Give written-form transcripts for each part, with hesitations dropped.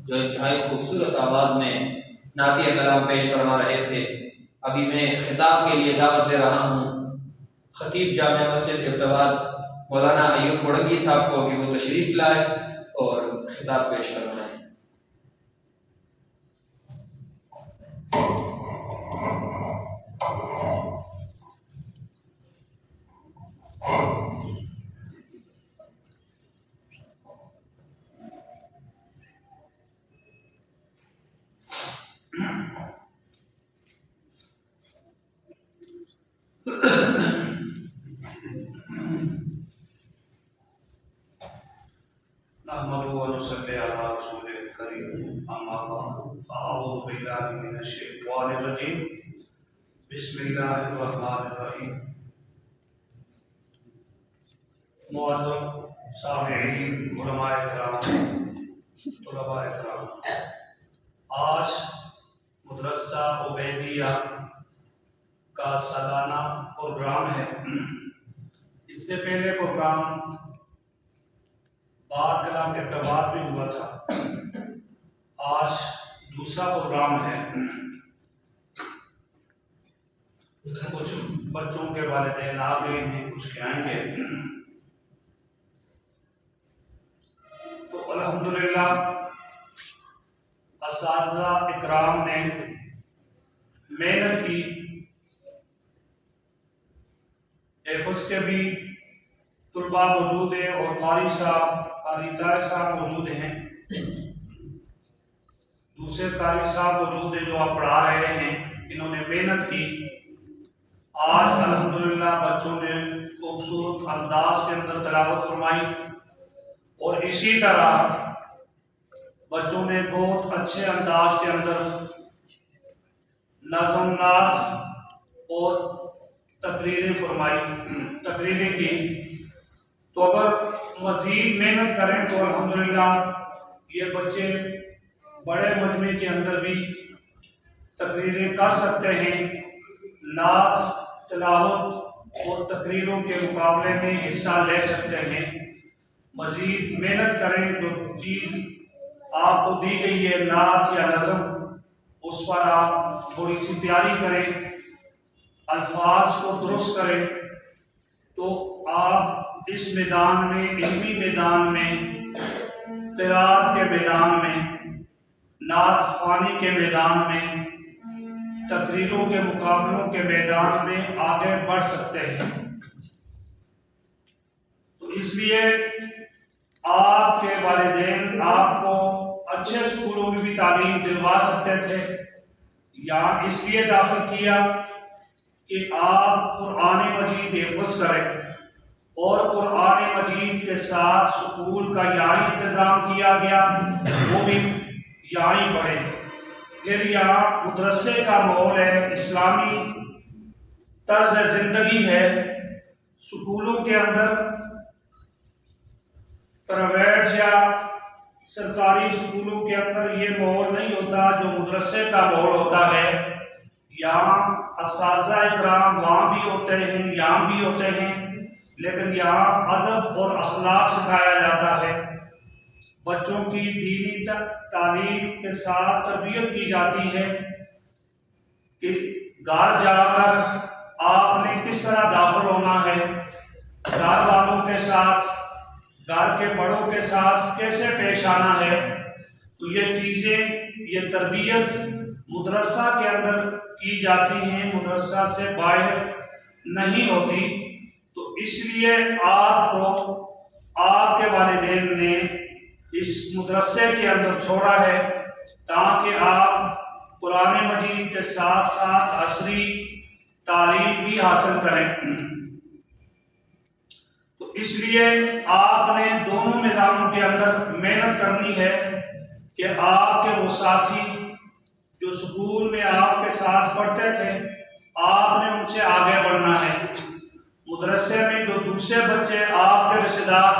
جو انتہائی خوبصورت آواز میں نعتیہ کلام پیش فرما رہے تھے۔ ابھی میں خطاب کے لیے دعوت دے رہا ہوں خطیب جامعہ مسجد ابتوال مولانا ایوب کوڑنگی صاحب کو کہ وہ تشریف لائے اور خطاب پیش فرمائیں۔ نحمده ونصلي على رسوله الكريم اما بعد فاعوذ بالله من الشيطان الرجيم بسم الله الرحمن الرحيم۔ معزز سامعین، علماء کرام، طلباء کرام، آج مدرسہ عبیدیہ کا سالانہ پروگرام ہے۔ اس سے پہلے پروگرام بار کلام ابتوال بھی ہوا تھا، آج دوسرا پروگرام ہے۔ کچھ بچوں کے والدین آ گئے ہیں، کچھ کہیں گے تو الحمدللہ اساتذہ اکرام نے محنت کی، حفظ کے بھی طلباء موجود ہیں اور قاری صاحب، قاری طاہر صاحب موجود ہیں، دوسرے قاری صاحب موجود ہیں جو آپ پڑھا رہے ہیں۔ انہوں نے محنت کی، آج الحمدللہ بچوں نے خوبصورت انداز کے اندر تلاوت فرمائی اور اسی طرح بچوں نے بہت اچھے انداز کے اندر نظم ناز اور تقریریں کی۔ تو اگر مزید محنت کریں تو الحمدللہ یہ بچے بڑے مجمع کے اندر بھی تقریریں کر سکتے ہیں، نعت، تلاوت اور تقریروں کے مقابلے میں حصہ لے سکتے ہیں۔ مزید محنت کریں، جو چیز آپ کو دی گئی ہے نعت یا نظم، اس پر آپ تھوڑی سی تیاری کریں، الفاظ کو درست کریں، تو آپ اس میدان میں، علمی میدان میں، قرات کے میدان میں، نعت خوانی کے میدان میں، تقریروں کے مقابلوں کے میدان میں آگے بڑھ سکتے ہیں۔ تو اس لیے آپ کے والدین آپ کو اچھے اسکولوں میں بھی تعلیم دلوا سکتے تھے، یہاں اس لیے داخل کیا کہ آپ قرآن مجید حفظ کریں، اور قرآن مجید کے ساتھ سکول کا یہاں انتظام کیا گیا، وہ بھی یہاں ہی پڑھیں۔ پھر یہاں مدرسے کا ماحول ہے، اسلامی طرز زندگی ہے۔ سکولوں کے اندر پرائیویٹ یا سرکاری سکولوں کے اندر یہ ماحول نہیں ہوتا جو مدرسے کا ماحول ہوتا ہے۔ یہاں اساتذہ اکرام وہاں بھی ہوتے ہیں، یہاں بھی ہوتے ہیں، لیکن یہاں ادب اور اخلاق سکھایا جاتا ہے، بچوں کی دینی تعلیم کے ساتھ تربیت کی جاتی ہے کہ گھر جا کر آپ نے کس طرح داخل ہونا ہے، گھر والوں کے ساتھ، گھر کے بڑوں کے ساتھ کیسے پیش آنا ہے۔ تو یہ چیزیں، یہ تربیت مدرسہ کے اندر کی جاتی ہیں، مدرسہ سے باہر نہیں ہوتی۔ تو اس لیے آپ کو آپ کے والدین نے اس مدرسے کے اندر چھوڑا ہے تاکہ آپ قرآن مجید کے ساتھ ساتھ عصری تعلیم بھی حاصل کریں۔ تو اس لیے آپ نے دونوں میدانوں کے اندر محنت کرنی ہے کہ آپ کے وہ ساتھی جو سکول میں آپ کے ساتھ پڑھتے تھے، آپ نے ان سے آگے بڑھنا ہے۔ مدرسے میں جو دوسرے بچے آپ کے رشتہ دار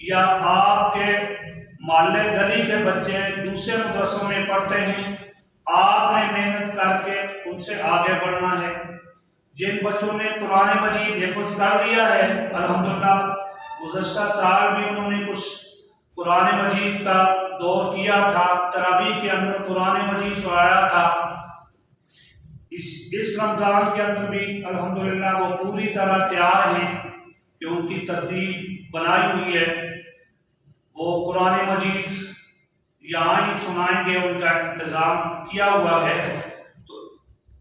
یا آپ کے محلے گلی کے بچے دوسرے مدرسوں میں پڑھتے ہیں، آپ نے محنت کر کے ان سے آگے بڑھنا ہے۔ جن بچوں نے قرآن مجید حفظ کر لیا ہے، الحمدللہ گزشتہ سال بھی انہوں نے کچھ قرآن مجید کا دور کیا تھا، تراویح کے اندر قرآن مجید سنایا تھا۔ اس رمضان کے اندر بھی الحمدللہ وہ پوری طرح تیار ہیں کہ ان کی ترتیب بنائی ہوئی ہے، وہ قرآن مجید یہاں ہی سنائیں گے، ان کا انتظام کیا ہوا ہے۔ تو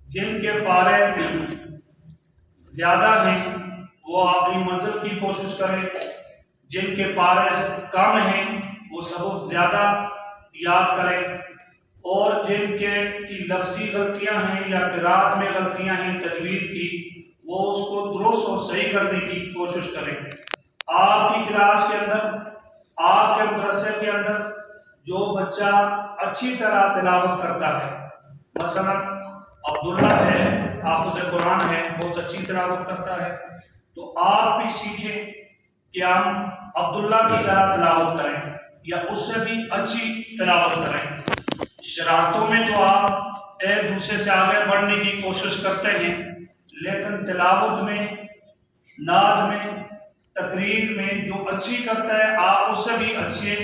جن کے پارے زیادہ ہیں وہ اپنی منزل کی کوشش کریں، جن کے پارے کم ہیں وہ سبق زیادہ یاد کریں، اور جن کے کی لفظی غلطیاں ہیں یا قرات میں غلطیاں ہیں تجوید کی، وہ اس کو درست اور صحیح کرنے کی کوشش کریں۔ آپ کی کلاس کے اندر، آپ کے مدرسے کے اندر جو بچہ اچھی طرح تلاوت کرتا ہے، مثلا عبداللہ ہے، حافظ قرآن ہے، بہت اچھی تلاوت کرتا ہے، تو آپ بھی سیکھیں کہ ہم عبداللہ کی طرح تلاوت کریں یا اس سے بھی اچھی تلاوت کریں۔ شرارتوں میں تو آپ ایک دوسرے سے آگے بڑھنے کی کوشش کرتے ہیں، لیکن تلاوت میں، نعت میں، تقریر میں جو اچھی کرتا ہے آپ اس سے بھی اچھے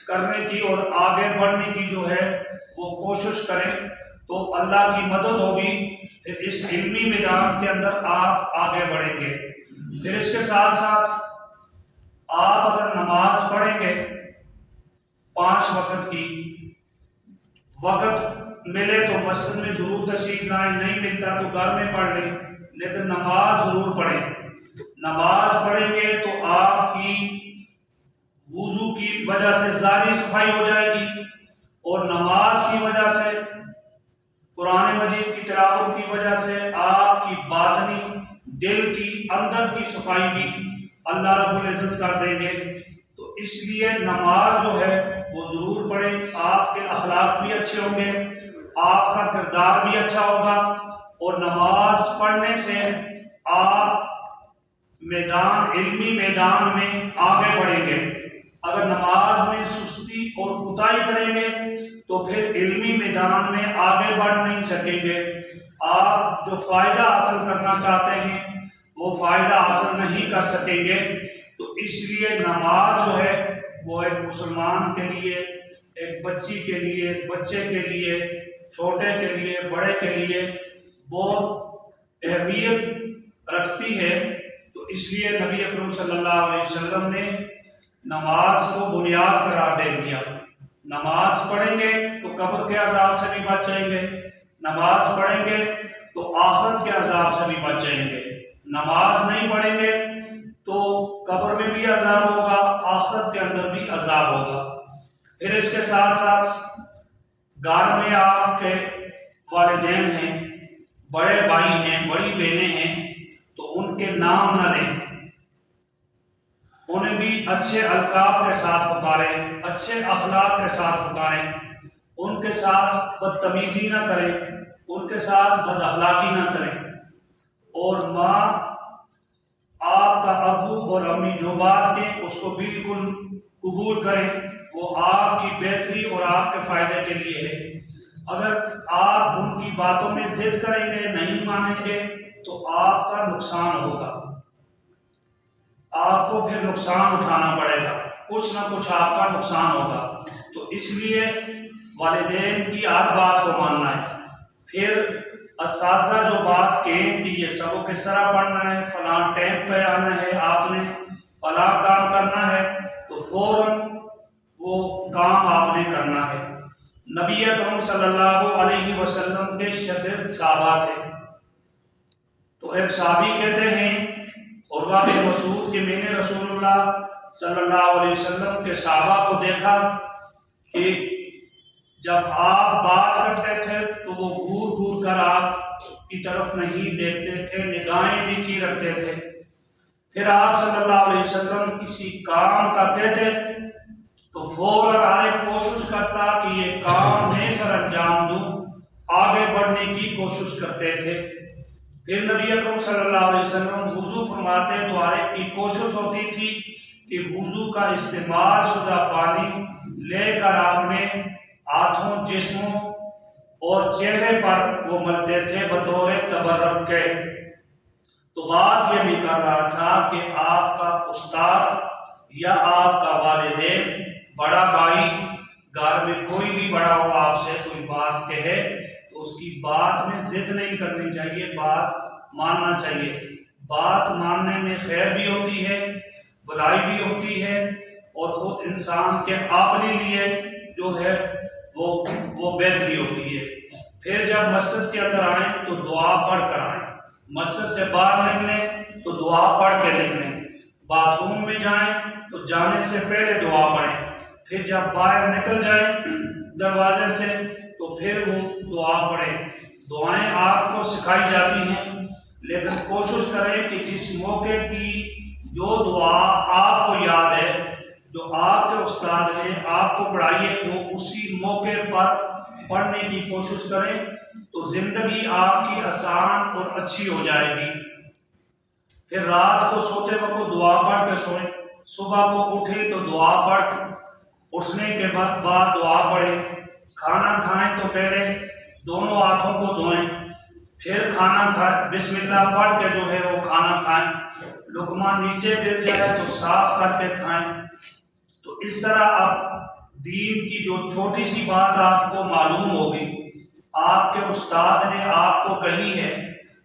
کرنے کی اور آگے بڑھنے کی جو ہے وہ کوشش کریں، تو اللہ کی مدد ہوگی، پھر اس علمی میدان کے اندر آپ آگے بڑھیں گے۔ پھر اس کے ساتھ ساتھ آپ اگر نماز پڑھیں گے 5 وقت کی، وقت ملے تو مسجد میں ضرور تشریف لائیں، نہیں ملتا تو گھر میں پڑھ لیں، لیکن نماز ضرور پڑھیں۔ نماز پڑھیں گے تو آپ کی وضو کی وجہ سے ظاہری صفائی ہو جائے گی، اور نماز کی وجہ سے، قرآن مجید کی تلاوت کی وجہ سے آپ کی باطنی دل کی اندر کی صفائی بھی اللہ رب العزت کر دیں گے۔ تو اس لیے نماز جو ہے وہ ضرور پڑھیں، آپ کے اخلاق بھی اچھے ہوں گے، آپ کا کردار بھی اچھا ہوگا، اور نماز پڑھنے سے آپ علمی میدان میں آگے بڑھیں گے۔ اگر نماز میں سستی اور کوتاہی کریں گے تو پھر علمی میدان میں آگے بڑھ نہیں سکیں گے، آپ جو فائدہ حاصل کرنا چاہتے ہیں وہ فائدہ حاصل نہیں کر سکیں گے۔ تو اس لیے نماز جو ہے وہ ایک مسلمان کے لیے، ایک بچی کے لیے، ایک بچے کے لیے، چھوٹے کے لیے، بڑے کے لیے بہت اہمیت رکھتی ہے۔ تو اس لیے نبی اکرم صلی اللہ علیہ وسلم نے نماز کو بنیاد قرار دے دیا۔ نماز پڑھیں گے تو قبر کے عذاب سے بھی بچ جائیں گے، نماز پڑھیں گے تو آخرت کے عذاب سے بھی بچ جائیں گے۔ نماز نہیں پڑھیں گے تو قبر میں بھی عذاب ہوگا، آخرت کے اندر بھی عذاب ہوگا۔ پھر اس کے ساتھ ساتھ گھر میں آپ کے والدین ہیں، بڑے بھائی ہیں، بڑی بہنیں ہیں، تو ان کے نام نہ لیں، انہیں بھی اچھے القاب کے ساتھ پکاریں، اچھے اخلاق کے ساتھ پکاریں، ان کے ساتھ بدتمیزی نہ کریں، ان کے ساتھ بد اخلاقی نہ کریں۔ اور ماں، آپ کا ابو اور امی جو بات کہیں اس کو بالکل قبول کریں، وہ آپ کی بہتری اور آپ کے فائدے کے لیے ہے۔ اگر آپ ان کی باتوں میں ضد کریں گے، نہیں مانیں گے، تو آپ کا نقصان ہوگا، آپ کو پھر نقصان اٹھانا پڑے گا، کچھ نہ کچھ آپ کا نقصان ہوگا۔ تو اس لیے والدین کی ہر بات کو ماننا ہے۔ پھر اساتذہ جو بات کہیں کہ یہ سبق کس طرح پڑھنا ہے، فلاں ٹائم پہ آنا ہے، آپ نے فلاں کام کرنا ہے، تو فوراً وہ کام آپ نے کرنا ہے۔ نبی اکرم صلی اللہ علیہ وسلم کے شاگرد صحابہ تھے، تو ایک صحابی کہتے ہیں عروہ بن مسعود کہ میں نے رسول اللہ صلی اللہ علیہ وسلم کے صحابہ کو دیکھا کہ جب آپ بات کرتے تھے تو وہ گور گور کر آپ کی طرف نہیں دیکھتے تھے، نگاہیں نیچی رکھتے تھے۔ پھر آپ صلی اللہ علیہ وسلم کسی کام کا کہتے تو فوراً آنے کوشش کرتا کہ یہ کام میں سر انجام دوں، آگے بڑھنے کی کوشش کرتے تھے۔ پھر نبی اکرم صلی اللہ علیہ وسلم وضو فرماتے تو آنے کی کوشش ہوتی تھی کہ وضو کا استعمال شدہ پانی لے کر آپ نے ہاتھوں، جسموں اور چہرے پر وہ ملتے تھے بطور تبرک کے۔ تو بات یہ بھی کر رہا تھا کہ آپ کا استاد یا آپ کا والدین بڑا بھائی گھر میں کوئی بھی بڑا ہو آپ سے کوئی بات کہے تو اس کی بات میں ضد نہیں کرنی چاہیے، بات ماننا چاہیے۔ بات ماننے میں خیر بھی ہوتی ہے، بھلائی بھی ہوتی ہے، اور خود انسان کے اپنے لیے جو ہے وہ بہتری ہوتی ہے۔ پھر جب مسجد کے اندر آئیں تو دعا پڑھ کر آئیں، مسجد سے باہر نکلیں تو دعا پڑھ کے نکلیں، باتھ روم میں جائیں تو جانے سے پہلے دعا پڑھیں، پھر جب باہر نکل جائیں دروازے سے تو پھر وہ دعا پڑھیں۔ دعائیں آپ کو سکھائی جاتی ہیں، لیکن کوشش کریں کہ جس موقع کی جو دعا آپ کو یاد ہے، جو آپ کے استاد نے آپ کو پڑھائی ہے، وہ اسی موقع پر پڑھنے کی کوشش کریں تو زندگی آپ کی آسان اور اچھی ہو جائے گی۔ پھر رات کو سوتے وقت دعا پڑھ کے سوئیں، صبح کو اٹھیں تو دعا پڑھ، اٹھنے کے بعد دعا پڑھیں، کھانا کھائیں تو پہلے دونوں ہاتھوں کو دھوئیں، پھر کھانا کھائیں، بسم اللہ پڑھ کے جو ہے وہ کھانا کھائیں، لقمہ نیچے گر جائے تو صاف کر کے کھائیں۔ تو اس طرح اب دین کی جو چھوٹی سی بات آپ کو معلوم ہوگی، آپ کے استاد نے آپ کو کہی ہے،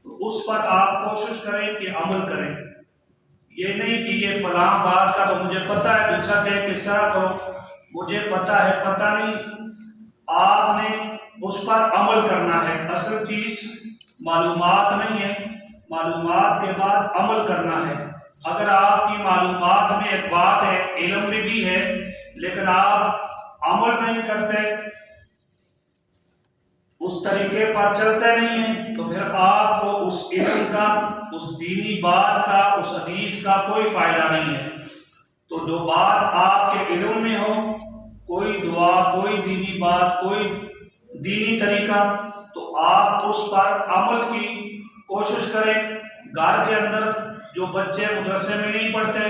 تو اس پر آپ کوشش کریں کہ عمل کریں۔ یہ نہیں کہ یہ فلاں بات کا تو مجھے پتہ ہے، دوسرا کہ کس طرح کرو، مجھے پتہ ہے، پتہ نہیں، آپ نے اس پر عمل کرنا ہے۔ اصل چیز معلومات نہیں ہے، معلومات کے بعد عمل کرنا ہے۔ اگر آپ کی معلومات میں ایک بات ہے، علم میں بھی ہے، لیکن آپ عمل نہیں کرتے، اس طریقے پر چلتے نہیں ہیں، تو پھر آپ کو اس علم کا، اس دینی بات کا، اس حدیث کا کوئی فائدہ نہیں ہے۔ تو جو بات آپ کے علم میں ہو، کوئی دعا، کوئی دینی بات، کوئی دینی طریقہ، تو آپ اس پر عمل کی کوشش کریں۔ گھر کے اندر جو بچے مدرسے میں نہیں پڑھتے،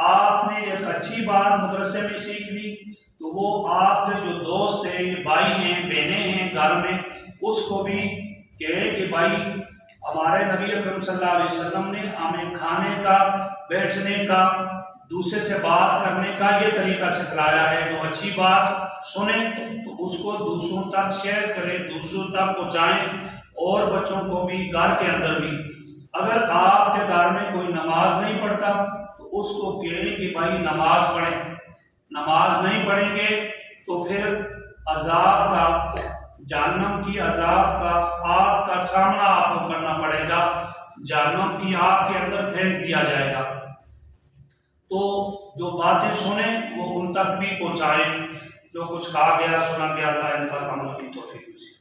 آپ نے ایک اچھی بات مدرسے میں سیکھ لی تو وہ آپ کے جو دوست ہیں، بھائی ہیں، بہنیں ہیں گھر میں، اس کو بھی کہیں کہ بھائی ہمارے نبی اکرم صلی اللہ علیہ وسلم نے ہمیں کھانے کا، بیٹھنے کا، دوسرے سے بات کرنے کا یہ طریقہ سکھلایا ہے۔ جو اچھی بات سنیں تو اس کو دوسروں تک شیئر کریں، دوسروں تک پہنچائیں، اور بچوں کو بھی، گھر کے اندر بھی۔ اگر آپ کے گھر میں کوئی نماز نہیں پڑھتا تو اس کو کہیں کہ بھائی نماز پڑھیں، نماز نہیں پڑھیں گے تو پھر عذاب کا، جہنم کی عذاب کا، آگ کا سامنا آپ کو کرنا پڑے گا، جہنم کی آگ کے اندر پھینک دیا جائے گا۔ تو جو باتیں سنیں وہ ان تک بھی پہنچائیں، جو کچھ کہا گیا، سنا گیا، اللہ ان پر عمل کی توفیق دے۔